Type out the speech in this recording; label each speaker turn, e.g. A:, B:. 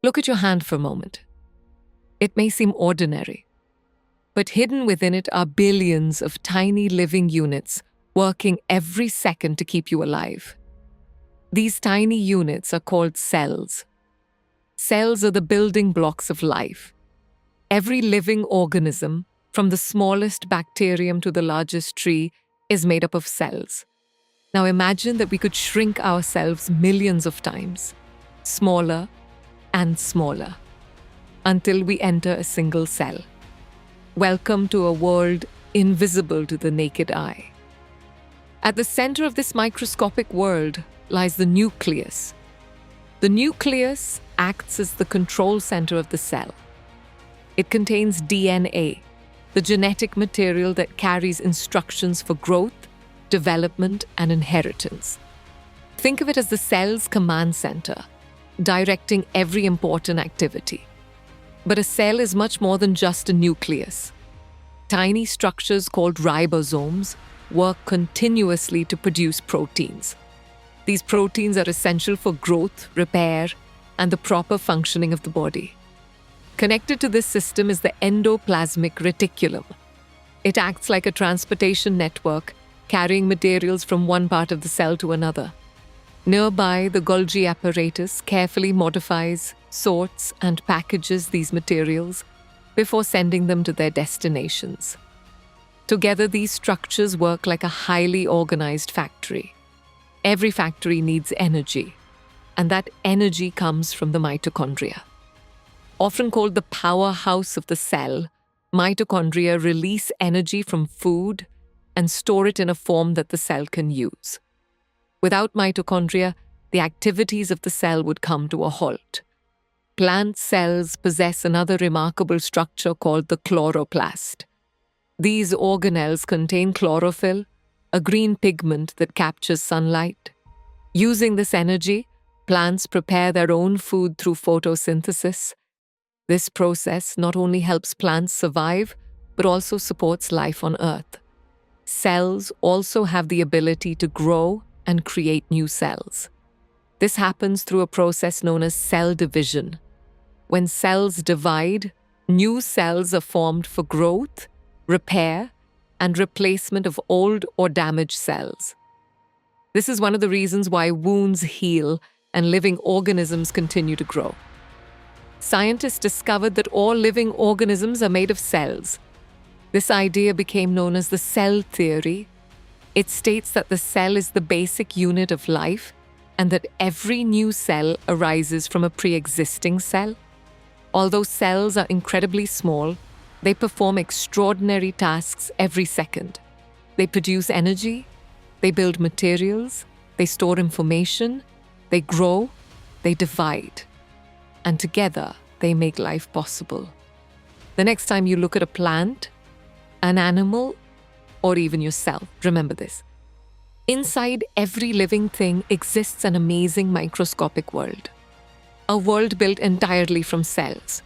A: Look at your hand for a moment. It may seem ordinary, but hidden within it are billions of tiny living units working every second to keep you alive. These tiny units are called cells. Cells are the building blocks of life. Every living organism, from the smallest bacterium to the largest tree, is made up of cells. Now imagine that we could shrink ourselves millions of times, smaller and smaller, until we enter a single cell. Welcome to a world invisible to the naked eye. At the center of this microscopic world lies the nucleus. The nucleus acts as the control center of the cell. It contains DNA, the genetic material that carries instructions for growth, development, and inheritance. Think of it as the cell's command center, directing every important activity. But a cell is much more than just a nucleus. Tiny structures called ribosomes work continuously to produce proteins. These proteins are essential for growth, repair, and the proper functioning of the body. Connected to this system is the endoplasmic reticulum. It acts like a transportation network, carrying materials from one part of the cell to another. Nearby, the Golgi apparatus carefully modifies, sorts, and packages these materials before sending them to their destinations. Together, these structures work like a highly organized factory. Every factory needs energy, and that energy comes from the mitochondria. Often called the powerhouse of the cell, mitochondria release energy from food and store it in a form that the cell can use. Without mitochondria, the activities of the cell would come to a halt. Plant cells possess another remarkable structure called the chloroplast. These organelles contain chlorophyll, a green pigment that captures sunlight. Using this energy, plants prepare their own food through photosynthesis. This process not only helps plants survive, but also supports life on Earth. Cells also have the ability to grow and create new cells. This happens through a process known as cell division. When cells divide, new cells are formed for growth, repair, and replacement of old or damaged cells. This is one of the reasons why wounds heal and living organisms continue to grow. Scientists discovered that all living organisms are made of cells. This idea became known as the cell theory. It states that the cell is the basic unit of life and that every new cell arises from a pre-existing cell. Although cells are incredibly small, they perform extraordinary tasks every second. They produce energy, they build materials, they store information, they grow, they divide. And together, they make life possible. The next time you look at a plant, an animal, or even yourself, remember this. Inside every living thing exists an amazing microscopic world. A world built entirely from cells.